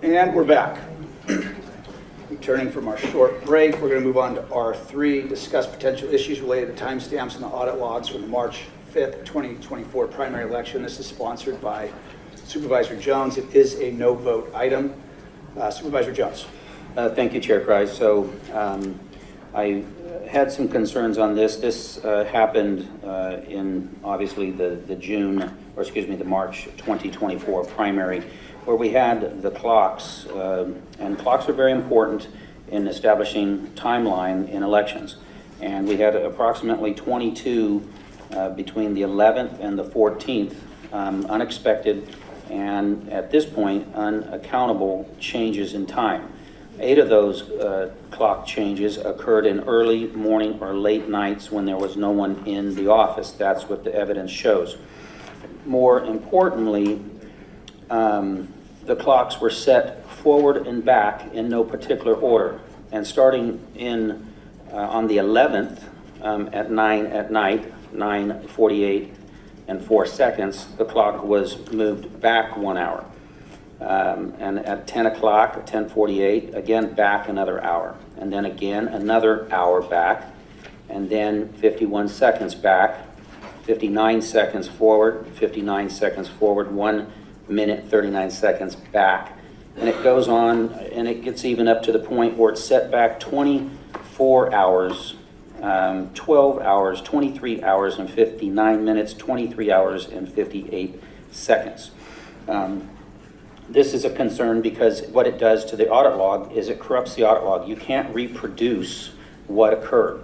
And we're back. Returning from our short break, we're going to move on to R3, discuss potential issues related to timestamps in the audit logs from the March 5th, 2024 primary election. This is sponsored by Supervisor Jones. It is a no vote item. Supervisor Jones. Thank you, Chair Price. So I had some concerns on this. This happened in obviously the March 2024 primary, where we had the clocks, and clocks are very important in establishing timeline in elections. And we had approximately 22 between the 11th and the 14th unexpected and at this point unaccountable changes in time. 8 of those clock changes occurred in early morning or late nights when there was no one in the office. That's what the evidence shows. More importantly, the clocks were set forward and back in no particular order. And starting in on the 11th at 9 at night, 9:48 and 4 seconds, the clock was moved back 1 hour. And at 10 o'clock, 10:48, again back another hour. And then again another hour back. And then 51 seconds back, 59 seconds forward, 59 seconds forward, 1 minute, 39 seconds back. And it goes on, and it gets even up to the point where it's set back 24 hours, 12 hours, 23 hours and 59 minutes, 23 hours and 58 seconds. This is a concern because what it does to the audit log is it corrupts the audit log. You can't reproduce what occurred.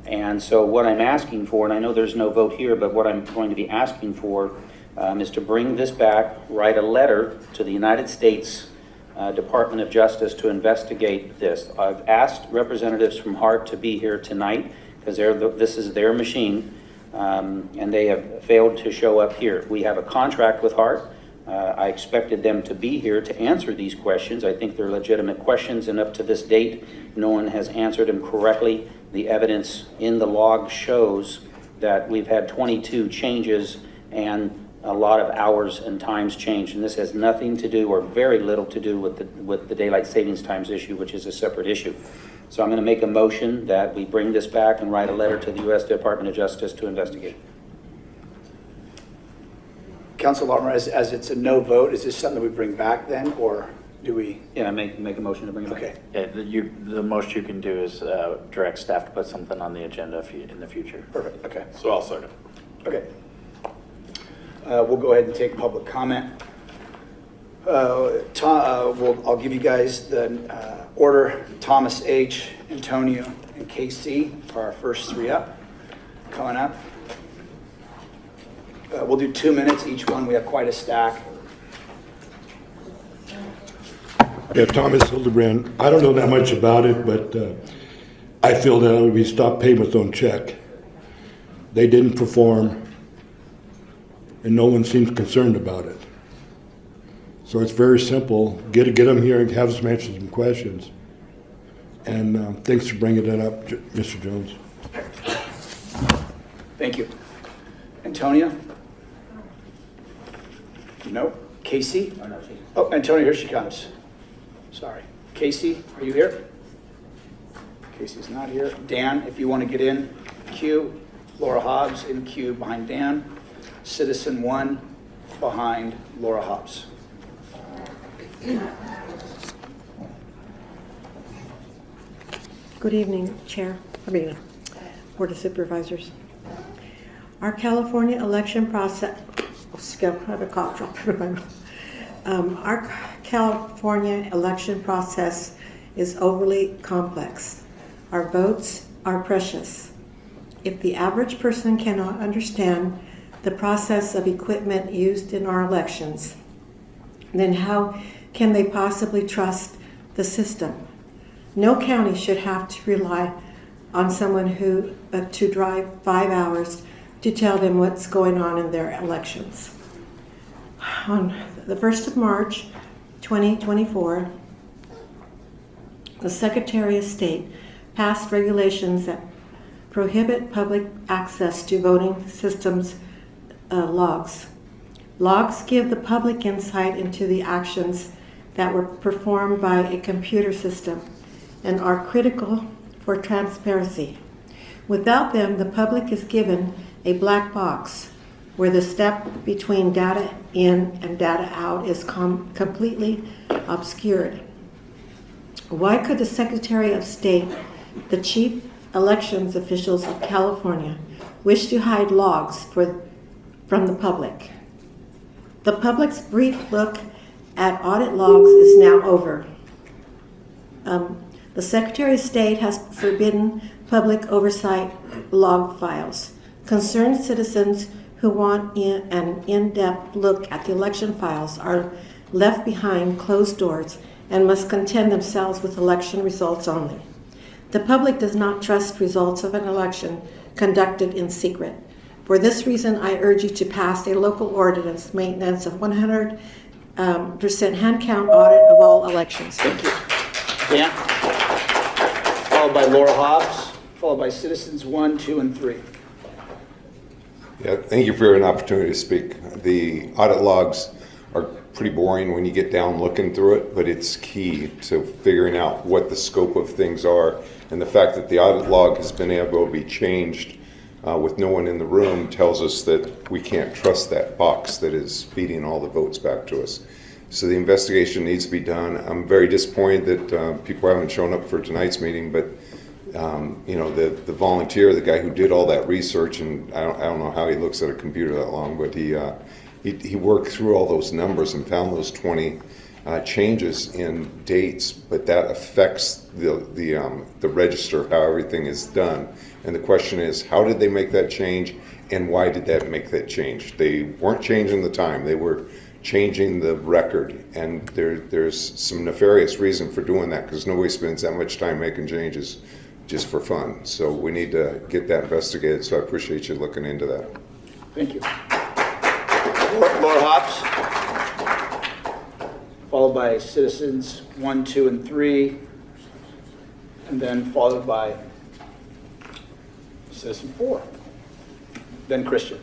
And so what I'm asking for, and I know there's no vote here, but what I'm going to be asking for is to bring this back, write a letter to the United States Department of Justice to investigate this. I've asked representatives from HART to be here tonight because this is their machine, and they have failed to show up here. We have a contract with HART. I expected them to be here to answer these questions. I think they're legitimate questions, and up to this date, no one has answered them correctly. The evidence in the log shows that we've had 22 changes and a lot of hours and times changed, and this has nothing to do, or very little to do, with the daylight savings times issue, which is a separate issue. So I'm going to make a motion that we bring this back and write a letter to the U.S. Department of Justice to investigate. Council Larmer, as it's a no vote, is this something that we bring back then, or do we? Yeah, make a motion to bring it back. Okay. Yeah, the most you can do is direct staff to put something on the agenda in the future. Perfect. Okay. So I'll second. Okay. We'll go ahead and take public comment. I'll give you guys the order. Thomas H., Antonio, and KC are our first 3 up. Coming up. We'll do 2 minutes each one. We have quite a stack. Yeah, Thomas Hildebrand. I don't know that much about it, but I feel that we stopped payments on check. They didn't perform, and no one seems concerned about it. So it's very simple. Get them here and have them answer some questions. And thanks for bringing that up, Mr. Jones. Thank you. Antonia? No. Casey? Oh, Antonia, here she comes. Sorry. Casey, are you here? Casey's not here. Dan, if you want to get in queue. Laura Hobbs in queue behind Dan. Citizen 1 behind Laura Hobbs. Good evening, Board of Supervisors. Our California election process, I have a cough drop in my mouth. Our California election process is overly complex. Our votes are precious. If the average person cannot understand the process of equipment used in our elections, then how can they possibly trust the system? No county should have to rely on someone who to drive 5 hours to tell them what's going on in their elections. On the 1st of March, 2024, the Secretary of State passed regulations that prohibit public access to voting systems logs. Logs give the public insight into the actions that were performed by a computer system and are critical for transparency. Without them, the public is given a black box where the step between data in and data out is completely obscured. Why could the Secretary of State, the chief elections officials of California, wish to hide logs from the public? The public's brief look at audit logs is now over. The Secretary of State has forbidden public oversight log files. Concerned citizens who want an in-depth look at the election files are left behind closed doors and must content themselves with election results only. The public does not trust results of an election conducted in secret. For this reason, I urge you to pass a local ordinance maintenance of 100% hand count audit of all elections. Thank you. Dan? Followed by Laura Hobbs, followed by citizens 1, 2, and 3. Yeah, thank you for an opportunity to speak. The audit logs are pretty boring when you get down looking through it, but it's key to figuring out what the scope of things are. And the fact that the audit log has been able to be changed with no one in the room tells us that we can't trust that box that is feeding all the votes back to us. So the investigation needs to be done. I'm very disappointed that people haven't shown up for tonight's meeting, but you know, the volunteer, the guy who did all that research, and I don't know how he looks at a computer that long, but he worked through all those numbers and found those 20 changes in dates, but that affects the register of how everything is done. And the question is, how did they make that change, and why did that make that change? They weren't changing the time; they were changing the record, and there's some nefarious reason for doing that because nobody spends that much time making changes just for fun. So we need to get that investigated, so I appreciate you looking into that. Thank you. Laura Hobbs, followed by citizens 1, 2, and 3, and then followed by citizen 4, then Christian.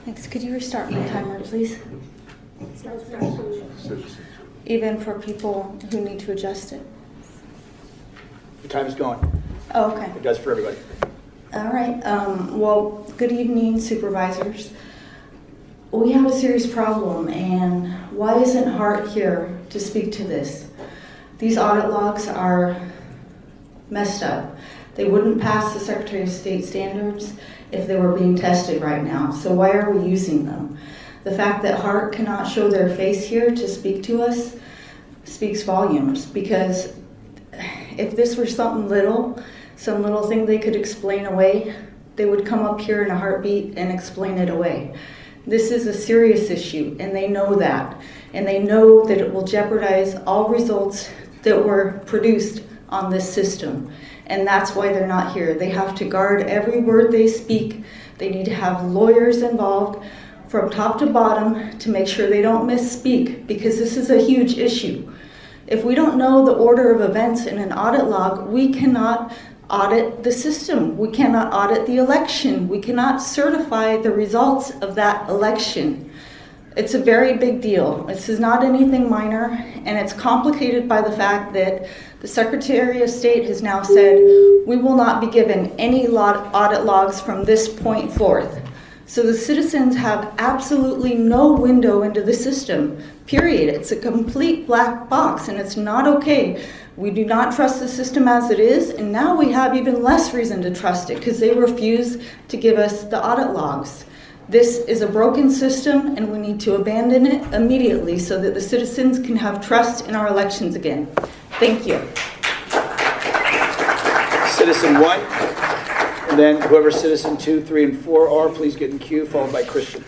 Thanks. Could you restart my timer, please? Even for people who need to adjust it. Your time is going. Oh, okay. It does for everybody. All right. Well, good evening, supervisors. We have a serious problem, and why isn't Hart here to speak to this? These audit logs are messed up. They wouldn't pass the Secretary of State standards if they were being tested right now. So why are we using them? The fact that Hart cannot show their face here to speak to us speaks volumes, because if this were some little thing they could explain away, they would come up here in a heartbeat and explain it away. This is a serious issue, and they know that. And they know that it will jeopardize all results that were produced on this system. And that's why they're not here. They have to guard every word they speak. They need to have lawyers involved from top to bottom to make sure they don't misspeak, because this is a huge issue. If we don't know the order of events in an audit log, we cannot audit the system. We cannot audit the election. We cannot certify the results of that election. It's a very big deal. This is not anything minor, and it's complicated by the fact that the Secretary of State has now said we will not be given any audit logs from this point forth. So the citizens have absolutely no window into the system, period. It's a complete black box, and it's not okay. We do not trust the system as it is, and now we have even less reason to trust it because they refuse to give us the audit logs. This is a broken system, and we need to abandon it immediately so that the citizens can have trust in our elections again. Thank you. Citizen 1, and then whoever citizen 2, 3, and 4 are, please get in queue, followed by Christian.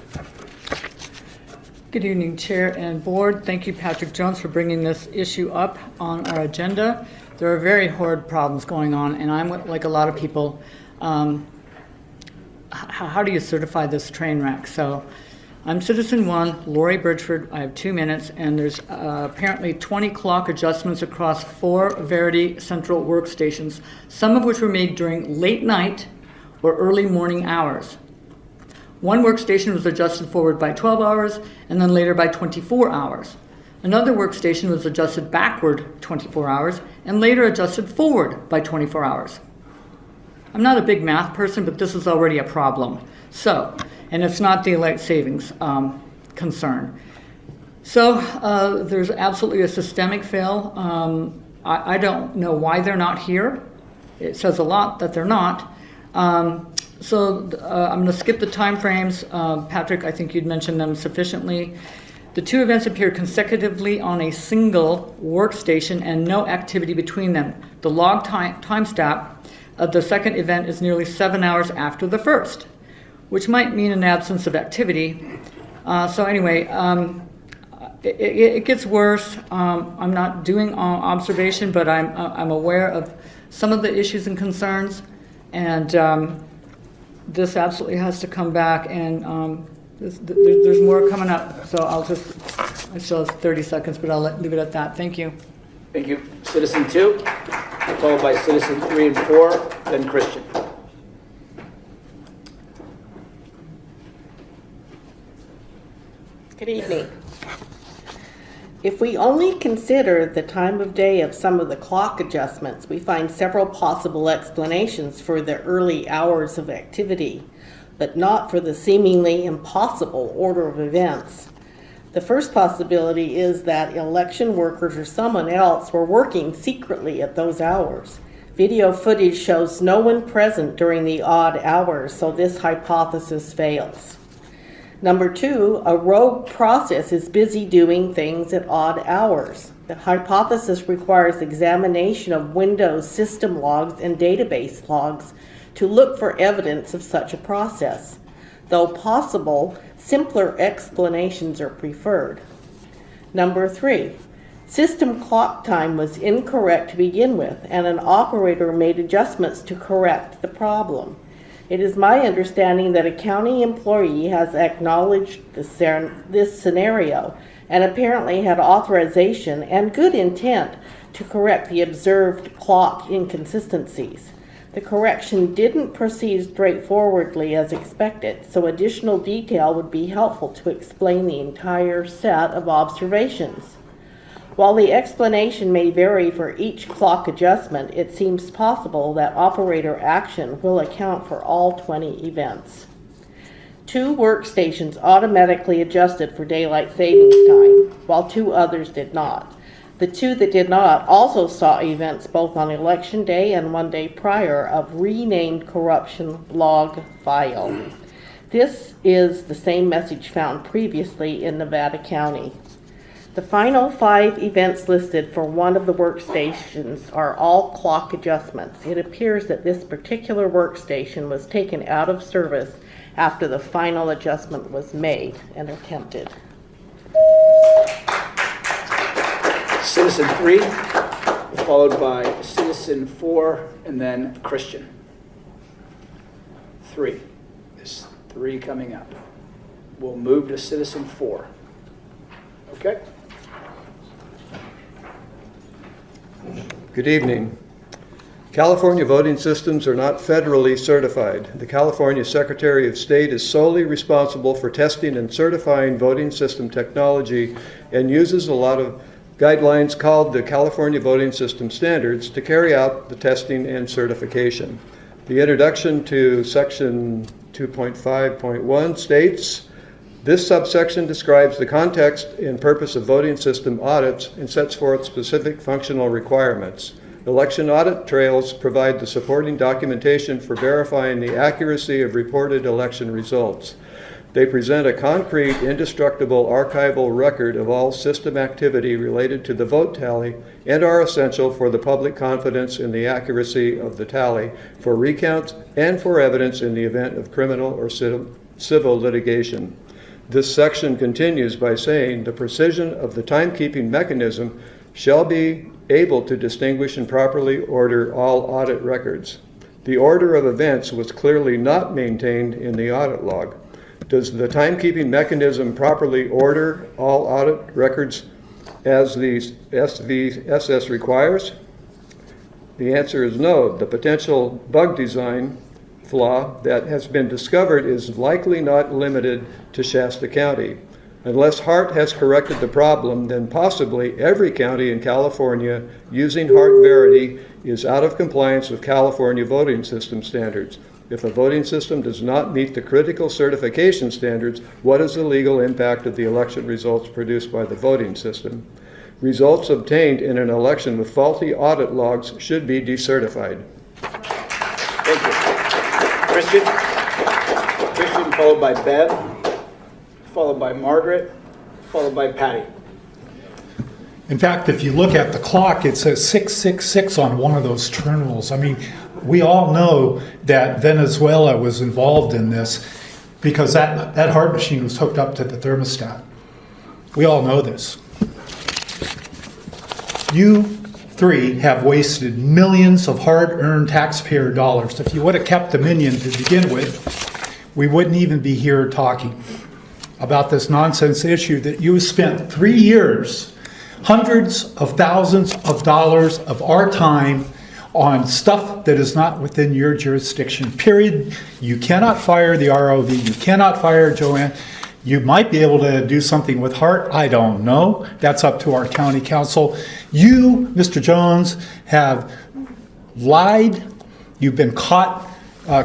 Good evening, Chair and Board. Thank you, Patrick Jones, for bringing this issue up on our agenda. There are very horrid problems going on, and I'm like a lot of people. How do you certify this train wreck? So I'm Citizen 1, Lori Bridgeford. I have 2 minutes, and there's apparently 20 clock adjustments across 4 Verity Central workstations, some of which were made during late night or early morning hours. One workstation was adjusted forward by 12 hours and then later by 24 hours. Another workstation was adjusted backward 24 hours and later adjusted forward by 24 hours. I'm not a big math person, but this is already a problem. So, and it's not daylight savings concern. So there's absolutely a systemic fail. I don't know why they're not here. It says a lot that they're not. So I'm going to skip the time frames. Patrick, I think you'd mentioned them sufficiently. The two events appear consecutively on a single workstation and no activity between them. The log time stamp of the second event is nearly 7 hours after the first, which might mean an absence of activity. So anyway, it gets worse. I'm not doing observation, but I'm aware of some of the issues and concerns, and this absolutely has to come back, and there's more coming up, so I still have 30 seconds, but I'll leave it at that. Thank you. Thank you. Citizen 2, followed by Citizen 3 and 4, then Christian. Good evening. If we only consider the time of day of some of the clock adjustments, we find several possible explanations for the early hours of activity, but not for the seemingly impossible order of events. The first possibility is that election workers or someone else were working secretly at those hours. Video footage shows no one present during the odd hours, so this hypothesis fails. Number 2, a rogue process is busy doing things at odd hours. The hypothesis requires examination of Windows system logs and database logs to look for evidence of such a process. Though possible, simpler explanations are preferred. Number 3, system clock time was incorrect to begin with, and an operator made adjustments to correct the problem. It is my understanding that a county employee has acknowledged this scenario and apparently had authorization and good intent to correct the observed clock inconsistencies. The correction didn't proceed straightforwardly as expected, so additional detail would be helpful to explain the entire set of observations. While the explanation may vary for each clock adjustment, it seems possible that operator action will account for all 20 events. 2 workstations automatically adjusted for daylight savings time, while 2 others did not. The 2 that did not also saw events both on election day and 1 day prior of renamed corruption log file. This is the same message found previously in Nevada County. The final 5 events listed for one of the workstations are all clock adjustments. It appears that this particular workstation was taken out of service after the final adjustment was made and attempted. Citizen 3, followed by Citizen 4, and then Christian. 3. There's 3 coming up. We'll move to Citizen 4. Okay? Good evening. California voting systems are not federally certified. The California Secretary of State is solely responsible for testing and certifying voting system technology and uses a lot of guidelines called the California Voting System Standards to carry out the testing and certification. The introduction to Section 2.5.1 states, this subsection describes the context and purpose of voting system audits and sets forth specific functional requirements. Election audit trails provide the supporting documentation for verifying the accuracy of reported election results. They present a concrete, indestructible archival record of all system activity related to the vote tally and are essential for the public confidence in the accuracy of the tally, for recounts, and for evidence in the event of criminal or civil litigation. This section continues by saying the precision of the timekeeping mechanism shall be able to distinguish and properly order all audit records. The order of events was clearly not maintained in the audit log. Does the timekeeping mechanism properly order all audit records as the SVSS requires? The answer is no. The potential bug design flaw that has been discovered is likely not limited to Shasta County. Unless HART has corrected the problem, then possibly every county in California using HART Verity is out of compliance with California voting system standards. If a voting system does not meet the critical certification standards, what is the legal impact of the election results produced by the voting system? Results obtained in an election with faulty audit logs should be decertified. Thank you. Christian followed by Bev, followed by Margaret, followed by Patty. In fact, if you look at the clock, it says 666 on one of those terminals. I mean, we all know that Venezuela was involved in this because that HART machine was hooked up to the thermostat. We all know this. You three have wasted millions of hard-earned taxpayer dollars. If you would have kept the minion to begin with, we wouldn't even be here talking about this nonsense issue that you spent 3 years, hundreds of thousands of dollars of our time on stuff that is not within your jurisdiction, period. You cannot fire the ROV. You cannot fire Joanne. You might be able to do something with HART. I don't know. That's up to our county council. You, Mr. Jones, have lied. You've been caught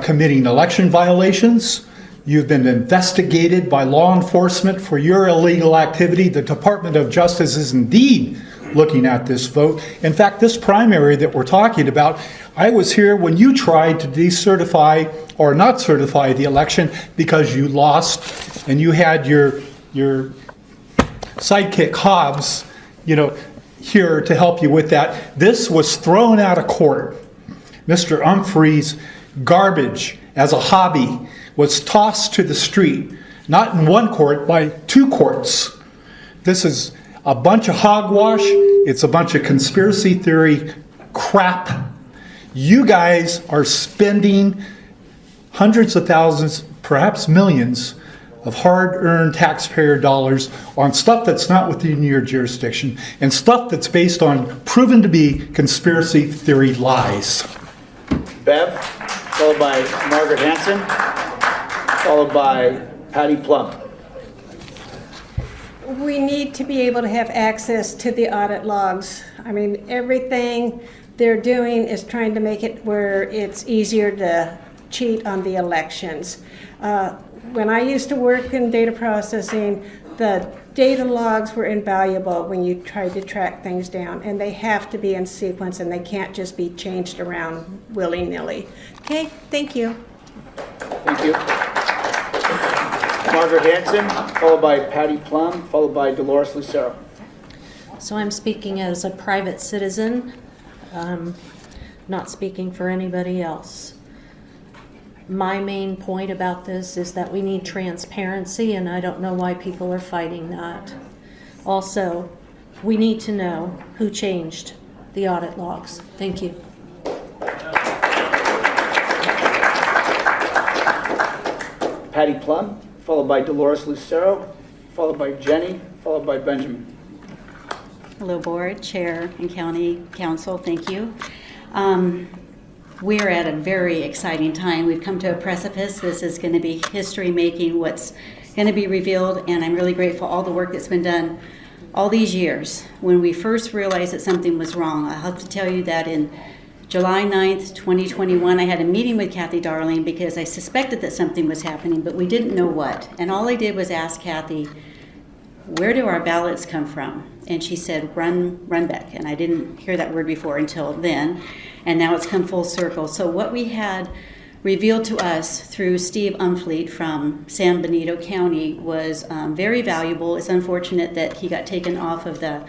committing election violations. You've been investigated by law enforcement for your illegal activity. The Department of Justice is indeed looking at this vote. In fact, this primary that we're talking about, I was here when you tried to decertify or not certify the election because you lost and you had your sidekick Hobbs, here to help you with that. This was thrown out of court. Mr. Humphrey's garbage as a hobby was tossed to the street, not in one court, by 2 courts. This is a bunch of hogwash. It's a bunch of conspiracy theory crap. You guys are spending hundreds of thousands, perhaps millions, of hard-earned taxpayer dollars on stuff that's not within your jurisdiction and stuff that's based on proven to be conspiracy theory lies. Bev, followed by Margaret Hanson, followed by Patty Plum. We need to be able to have access to the audit logs. I mean, everything they're doing is trying to make it where it's easier to cheat on the elections. When I used to work in data processing, the data logs were invaluable when you tried to track things down, and they have to be in sequence and they can't just be changed around willy-nilly. Okay, thank you. Thank you. Margaret Hanson, followed by Patty Plum, followed by Dolores Lucero. So I'm speaking as a private citizen, not speaking for anybody else. My main point about this is that we need transparency, and I don't know why people are fighting that. Also, we need to know who changed the audit logs. Thank you. Patty Plum, followed by Dolores Lucero, followed by Jenny, followed by Benjamin. Hello, Board, Chair, and County Council. Thank you. We're at a very exciting time. We've come to a precipice. This is going to be history-making, what's going to be revealed, and I'm really grateful for all the work that's been done all these years. When we first realized that something was wrong, I have to tell you that in July 9th, 2021, I had a meeting with Kathy Darling because I suspected that something was happening, but we didn't know what. And all I did was ask Kathy, where do our ballots come from? And she said, run back. And I didn't hear that word before until then. And now it's come full circle. So what we had revealed to us through Steve Umfleet from San Benito County was very valuable. It's unfortunate that he got taken off of the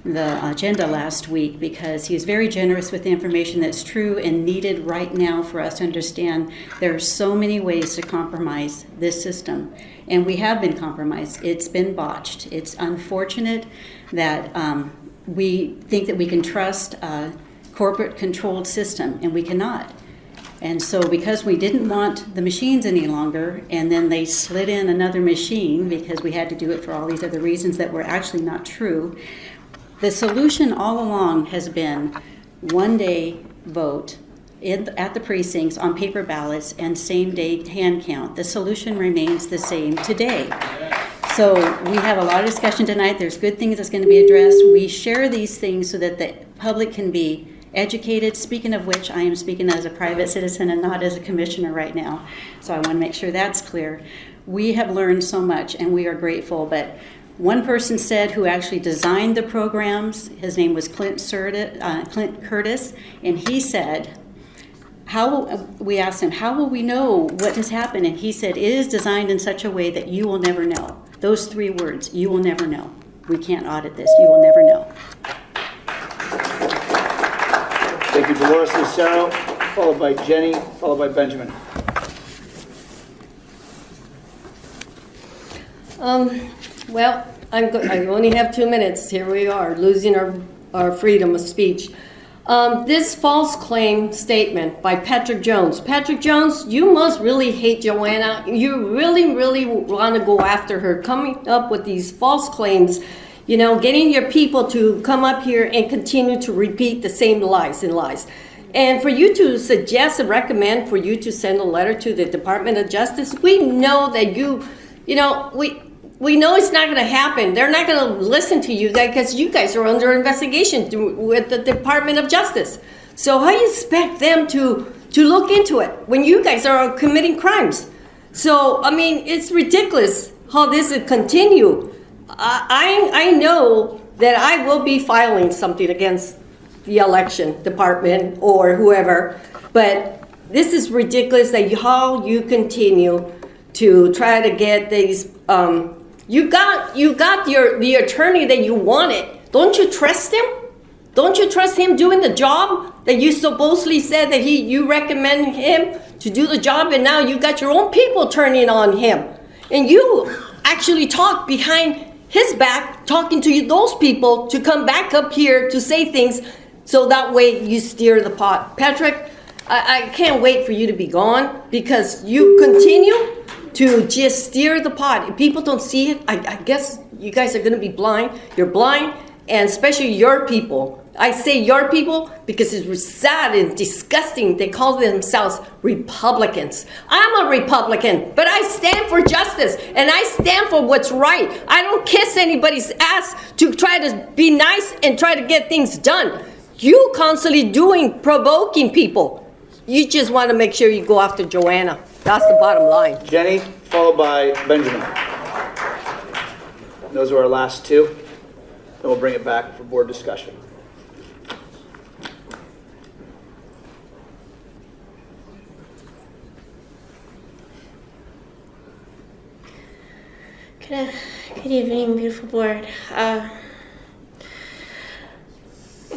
agenda last week because he was very generous with the information that's true and needed right now for us to understand there are so many ways to compromise this system. And we have been compromised. It's been botched. It's unfortunate that we think that we can trust a corporate-controlled system, and we cannot. And so because we didn't want the machines any longer, and then they slid in another machine because we had to do it for all these other reasons that were actually not true, the solution all along has been one-day vote at the precincts on paper ballots and same-day hand count. The solution remains the same today. So we have a lot of discussion tonight. There's good things that's going to be addressed. We share these things so that the public can be educated. Speaking of which, I am speaking as a private citizen and not as a commissioner right now. So I want to make sure that's clear. We have learned so much and we are grateful, but one person said who actually designed the programs, his name was Clint Curtis, and he said, we asked him, how will we know what has happened? And he said, it is designed in such a way that you will never know. Those 3 words, you will never know. We can't audit this, you will never know. Thank you, Dolores Lucero, followed by Jenny, followed by Benjamin. Well, I only have 2 minutes. Here we are, losing our freedom of speech. This false claim statement by Patrick Jones. Patrick Jones, you must really hate Joanna. You really, really want to go after her, coming up with these false claims, you know, getting your people to come up here and continue to repeat the same lies and lies. And for you to suggest and recommend for you to send a letter to the Department of Justice, we know that we know it's not going to happen. They're not going to listen to you because you guys are under investigation with the Department of Justice. So how do you expect them to look into it when you guys are committing crimes? So, I mean, it's ridiculous how this will continue. I know that I will be filing something against the election department or whoever, but this is ridiculous that how you continue to try to get these. You got the attorney that you wanted. Don't you trust him? Don't you trust him doing the job that you supposedly said that you recommend him to do the job, and now you got your own people turning on him, and you actually talk behind his back, talking to those people to come back up here to say things, so that way you steer the pot. Patrick, I can't wait for you to be gone because you continue to just steer the pot. If people don't see it, I guess you guys are going to be blind. You're blind, and especially your people. I say your people because it's sad and disgusting. They call themselves Republicans. I'm a Republican, but I stand for justice, and I stand for what's right. I don't kiss anybody's ass to try to be nice and try to get things done. You constantly provoking people. You just want to make sure you go after Joanna. That's the bottom line. Jenny, followed by Benjamin. Those are our last 2. Then we'll bring it back for board discussion. Good evening, beautiful board.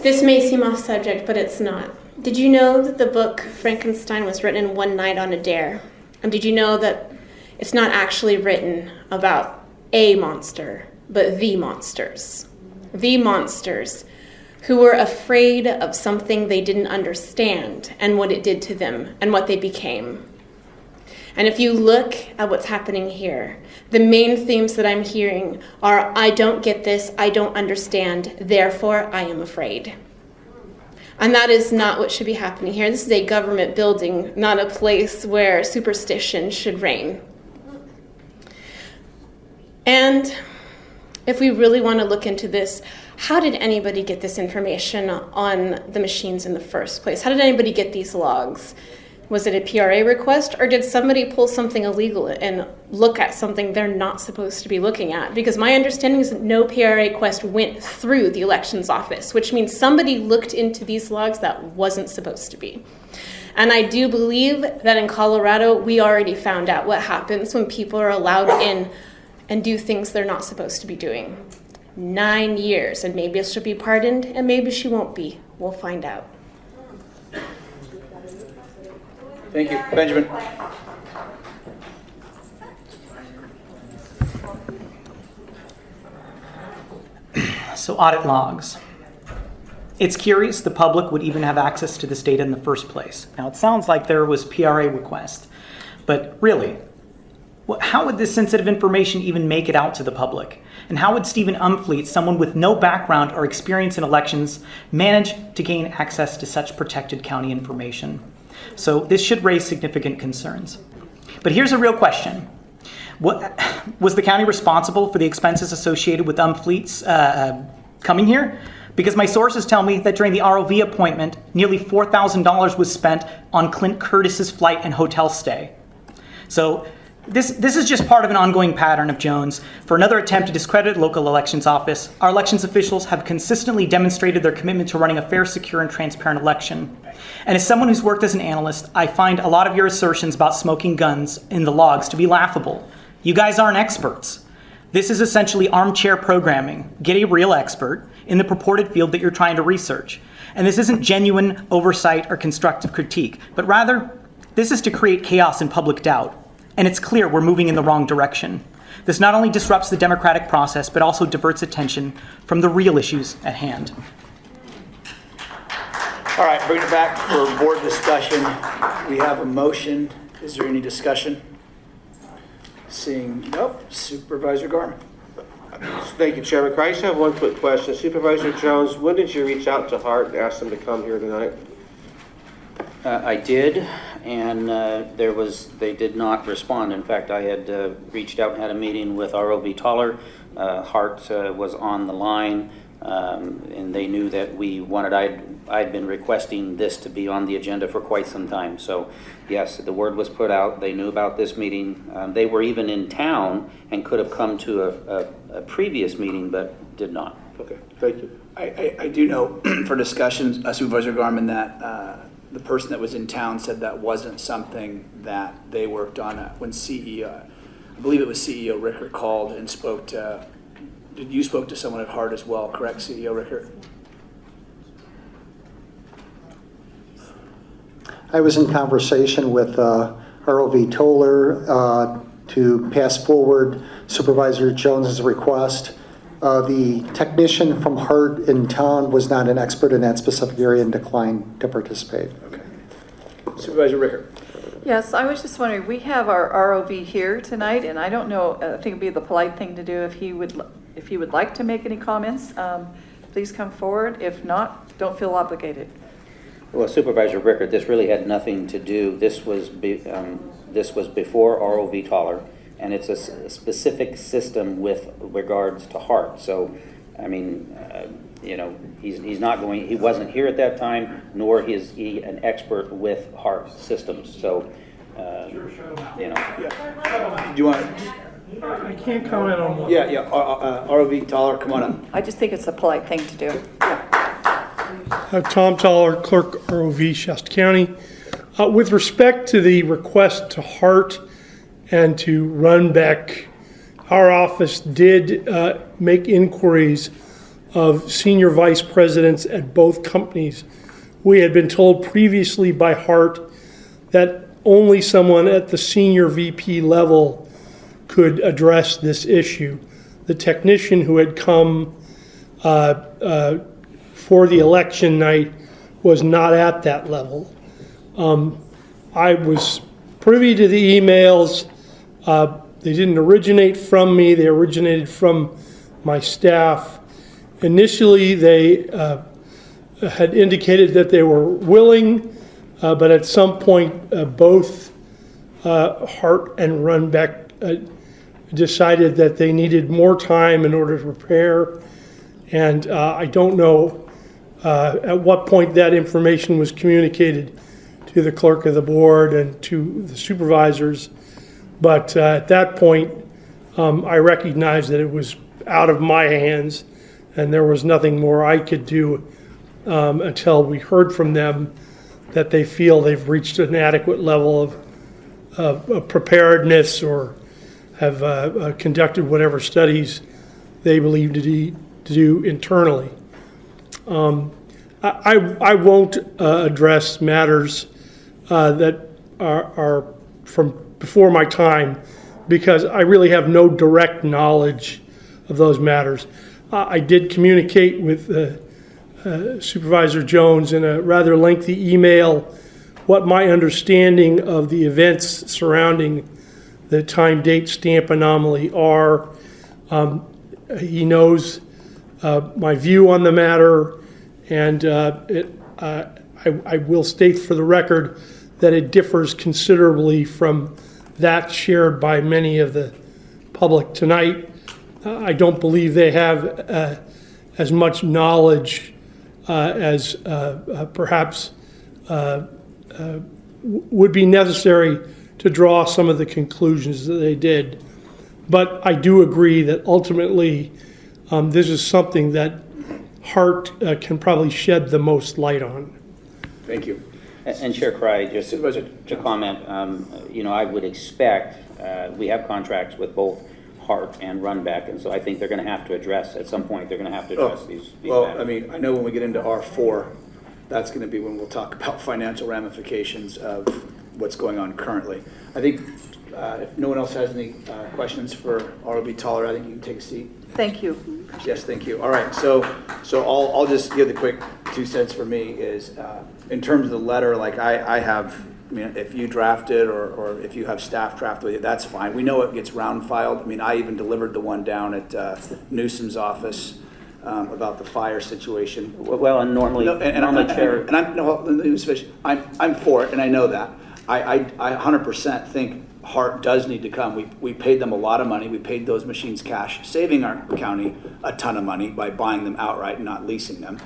This may seem off subject, but it's not. Did you know that the book Frankenstein was written in one night on a dare? And did you know that it's not actually written about a monster, but the monsters? The monsters who were afraid of something they didn't understand and what it did to them and what they became. And if you look at what's happening here, the main themes that I'm hearing are, I don't get this, I don't understand, therefore I am afraid. And that is not what should be happening here. This is a government building, not a place where superstition should reign. And if we really want to look into this, how did anybody get this information on the machines in the first place? How did anybody get these logs? Was it a PRA request, or did somebody pull something illegal and look at something they're not supposed to be looking at? Because my understanding is that no PRA request went through the elections office, which means somebody looked into these logs that wasn't supposed to be. And I do believe that in Colorado, we already found out what happens when people are allowed in and do things they're not supposed to be doing. 9 years, and maybe she'll be pardoned, and maybe she won't be. We'll find out. Thank you. Benjamin. So audit logs. It's curious the public would even have access to this data in the first place. Now it sounds like there was PRA request, but really, how would this sensitive information even make it out to the public? And how would Stephen Umfleet, someone with no background or experience in elections, manage to gain access to such protected county information? So this should raise significant concerns. But here's a real question. Was the county responsible for the expenses associated with fleets coming here? Because my sources tell me that during the ROV appointment, nearly $4,000 was spent on Clint Curtis's flight and hotel stay. So this is just part of an ongoing pattern of Jones. For another attempt to discredit local elections office, our elections officials have consistently demonstrated their commitment to running a fair, secure, and transparent election. And as someone who's worked as an analyst, I find a lot of your assertions about smoking guns in the logs to be laughable. You guys aren't experts. This is essentially armchair programming. Get a real expert in the purported field that you're trying to research. And this isn't genuine oversight or constructive critique, but rather, this is to create chaos and public doubt. And it's clear we're moving in the wrong direction. This not only disrupts the democratic process, but also diverts attention from the real issues at hand. All right, bring it back for board discussion. We have a motion. Is there any discussion? Seeing, nope. Supervisor Garman. Thank you, Chairman. Can I just have one quick question? Supervisor Jones, when did you reach out to Hart and ask them to come here tonight? I did, and they did not respond. In fact, I had reached out and had a meeting with ROV Toller. Hart was on the line, and they knew that we wanted, I'd been requesting this to be on the agenda for quite some time. So yes, the word was put out. They knew about this meeting. They were even in town and could have come to a previous meeting, but did not. Okay, thank you. I do know for discussions, Supervisor Garman, that the person that was in town said that wasn't something that they worked on when CEO, I believe it was CEO Rickert called and spoke to, you spoke to someone at Hart as well, correct, CEO Rickert? I was in conversation with ROV Toller to pass forward Supervisor Jones's request. The technician from Hart in town was not an expert in that specific area and declined to participate. Okay. Supervisor Rickert. Yes, I was just wondering, we have our ROV here tonight, and I don't know, I think it'd be the polite thing to do if he would like to make any comments, please come forward. If not, don't feel obligated. Well, Supervisor Rickert, this really had nothing to do. This was before ROV Toller, and it's a specific system with regards to Hart. So, I mean, he's not going. He wasn't here at that time, nor is he an expert with Hart systems. So, Yeah. Do you want? I can't comment on what. Yeah. ROV Toller, come on up. I just think it's a polite thing to do. Tom Toller, Clerk, ROV, Shasta County. With respect to the request to Hart and to Runbeck, our office did make inquiries of senior vice presidents at both companies. We had been told previously by Hart that only someone at the senior VP level could address this issue. The technician who had come for the election night was not at that level. I was privy to the emails. They didn't originate from me, they originated from my staff. Initially, they had indicated that they were willing, but at some point, both Hart and Runbeck decided that they needed more time in order to prepare. And I don't know at what point that information was communicated to the clerk of the board and to the supervisors. But at that point, I recognized that it was out of my hands and there was nothing more I could do until we heard from them that they feel they've reached an adequate level of preparedness or have conducted whatever studies they believe to do internally. I won't address matters that are from before my time because I really have no direct knowledge of those matters. I did communicate with Supervisor Jones in a rather lengthy email what my understanding of the events surrounding the time date stamp anomaly are. He knows my view on the matter, and I will state for the record that it differs considerably from that shared by many of the public tonight. I don't believe they have as much knowledge as perhaps would be necessary to draw some of the conclusions that they did. But I do agree that ultimately this is something that Hart can probably shed the most light on. Thank you. And Chair Cry, just to comment, I would expect, we have contracts with both Hart and Runback, and so I think they're going to have to address, at some point, they're going to have to address these Well, matters. I mean, I know when we get into R4, that's going to be when we'll talk about financial ramifications of what's going on currently. I think if no one else has any questions for ROB Toller, I think you can take a seat. Thank you. Yes, thank you. All right, so I'll just give the quick 2 cents for me is, in terms of the letter, like I have, I mean, if you draft it or if you have staff draft with it, that's fine. We know it gets round filed. I mean, I even delivered the one down at Newsom's office about the fire situation. Well, and normally, Chair. I'm for it, and I know that. I 100% think Hart does need to come. We paid them a lot of money. We paid those machines cash, saving our county a ton of money by buying them outright and not leasing them,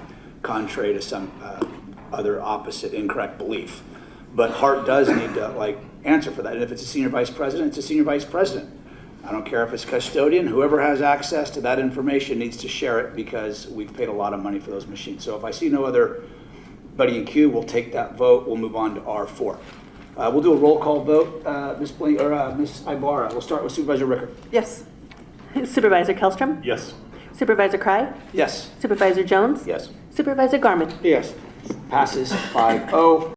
contrary to some other opposite incorrect belief. But Hart does need to answer for that. And if it's a senior vice president, it's a senior vice president. I don't care if it's custodian. Whoever has access to that information needs to share it because we've paid a lot of money for those machines. So if I see no other buddy in queue, we'll take that vote. We'll move on to R4. We'll do a roll call vote. Ms. Ibarra, we'll start with Supervisor Ricker. Yes. Supervisor Kellstrom? Yes. Supervisor Cry? Yes. Supervisor Jones? Yes. Supervisor Garmin? Yes. Passes 5-0.